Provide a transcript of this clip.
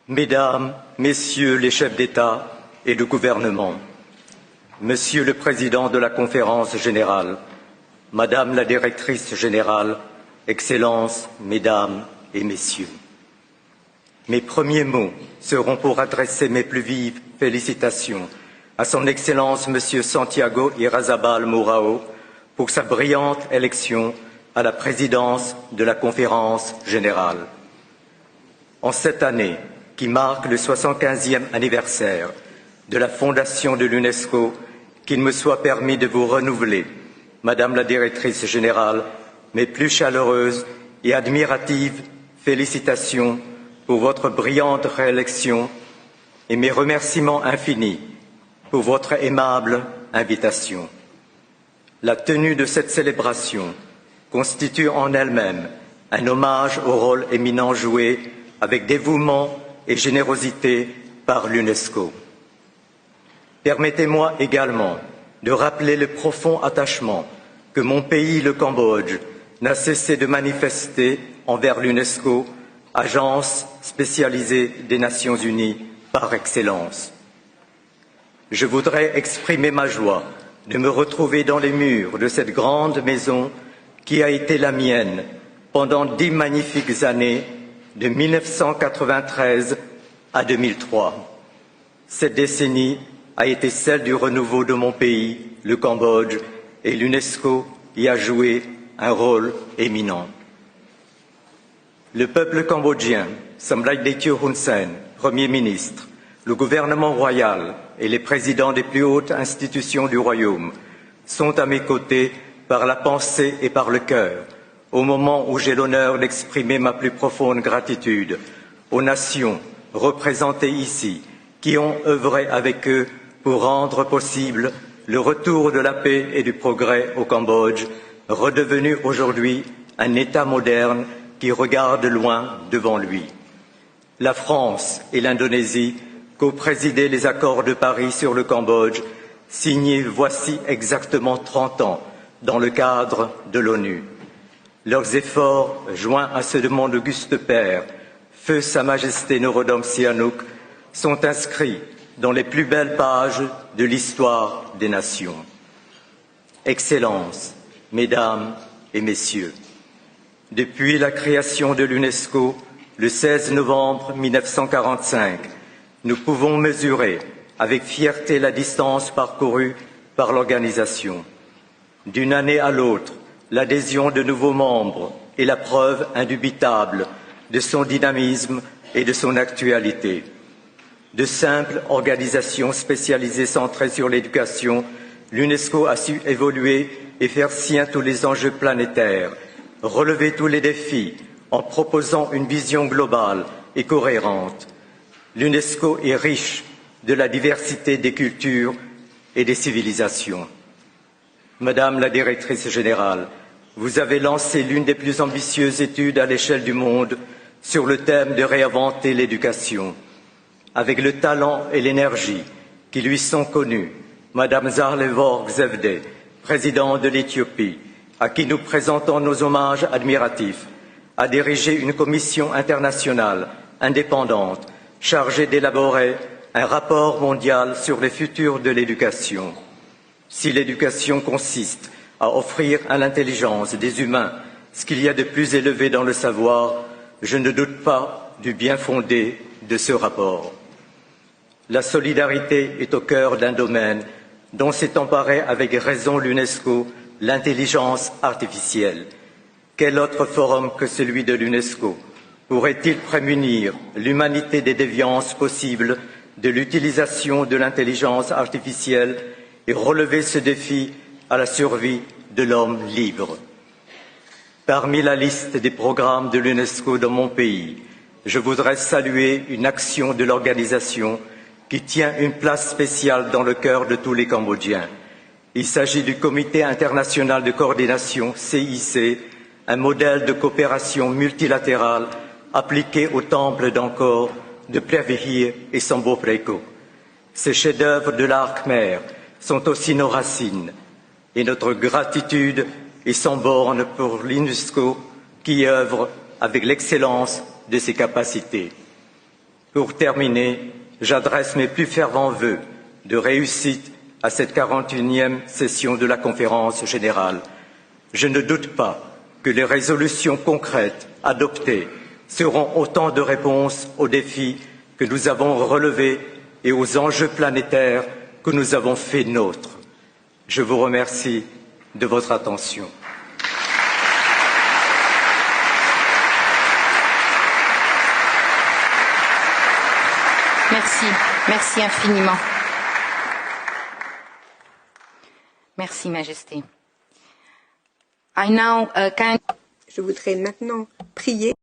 Mesdames, Messieurs les chefs d'État et de gouvernement, Monsieur le Président de la Conférence générale, Madame la Directrice générale, Excellences, Mesdames et Messieurs. Mes premiers mots seront pour adresser mes plus vives félicitations à Son Excellence Monsieur Santiago Irarrázaval Mourão pour sa brillante élection à la présidence de la Conférence générale. En cette année qui marque le 75e anniversaire de la fondation de l'UNESCO, qu'il me soit permis de vous renouveler, Madame la Directrice générale, mes plus chaleureuses et admiratives félicitations pour votre brillante réélection et mes remerciements infinis pour votre aimable invitation. La tenue de cette célébration constitue en elle-même un hommage au rôle éminent joué avec dévouement et générosité par l'UNESCO. Permettez-moi également de rappeler le profond attachement que mon pays, le Cambodge, n'a cessé de manifester envers l'UNESCO, agence spécialisée des Nations unies par excellence. Je voudrais exprimer ma joie de me retrouver dans les murs de cette grande maison qui a été la mienne pendant 10 magnifiques années, de 1993 à 2003. Cette décennie a été celle du renouveau de mon pays, le Cambodge, et l'UNESCO y a joué un rôle éminent. Le peuple cambodgien, Samdech Techo Hun Sen, Premier ministre, le gouvernement royal et les présidents des plus hautes institutions du royaume sont à mes côtés par la pensée et par le cœur, au moment où j'ai l'honneur d'exprimer ma plus profonde gratitude aux nations représentées ici, qui ont œuvré avec eux pour rendre possible le retour de la paix et du progrès au Cambodge, redevenu aujourd'hui un État moderne qui regarde loin devant lui. La France et l'Indonésie co-présidaient les accords de Paris sur le Cambodge, signés voici exactement 30 ans dans le cadre de l'ONU. Leurs efforts, joints à ceux de mon auguste père, Feu Sa Majesté Norodom Sihanouk, sont inscrits dans les plus belles pages de l'histoire des nations. Excellences, Mesdames et Messieurs, depuis la création de l'UNESCO, le 16 novembre 1945, nous pouvons mesurer avec fierté la distance parcourue par l'organisation. D'une année à l'autre, l'adhésion de nouveaux membres est la preuve indubitable de son dynamisme et de son actualité. De simple organisation spécialisée centrée sur l'éducation, l'UNESCO a su évoluer et faire sien tous les enjeux planétaires, relever tous les défis en proposant une vision globale et cohérente. L'UNESCO est riche de la diversité des cultures et des civilisations. Madame la Directrice générale, vous avez lancé l'une des plus ambitieuses études à l'échelle du monde sur le thème de réinventer l'éducation. Avec le talent et l'énergie qui lui sont connus, Madame Zahleworg Zewde, présidente de l'Éthiopie, à qui nous présentons nos hommages admiratifs, a dirigé une commission internationale indépendante chargée d'élaborer un rapport mondial sur les futurs de l'éducation. Si l'éducation consiste à offrir à l'intelligence des humains ce qu'il y a de plus élevé dans le savoir, je ne doute pas du bien fondé de ce rapport. La solidarité est au cœur d'un domaine dont s'est emparé avec raison l'UNESCO, l'intelligence artificielle. Quel autre forum que celui de l'UNESCO pourrait-il prémunir l'humanité des déviances possibles de l'utilisation de l'intelligence artificielle et relever ce défi à la survie de l'homme libre? Parmi la liste des programmes de l'UNESCO dans mon pays, je voudrais saluer une action de l'organisation qui tient une place spéciale dans le cœur de tous les Cambodgiens. Il s'agit du Comité international de coordination, CIC, un modèle de coopération multilatérale appliqué au temple d'Angkor, de Preah et Sambo Preko. Ces chefs-d'œuvre de l'art khmer sont aussi nos racines et notre gratitude est sans borne pour l'UNESCO qui œuvre avec l'excellence de ses capacités. Pour terminer, j'adresse mes plus fervents vœux de réussite à cette 41e session de la Conférence générale. Je ne doute pas que les résolutions concrètes adoptées seront autant de réponses aux défis que nous avons relevés et aux enjeux planétaires que nous avons fait nôtres. Je vous remercie de votre attention. Merci, merci infiniment. Merci, Majesté. Je voudrais maintenant prier.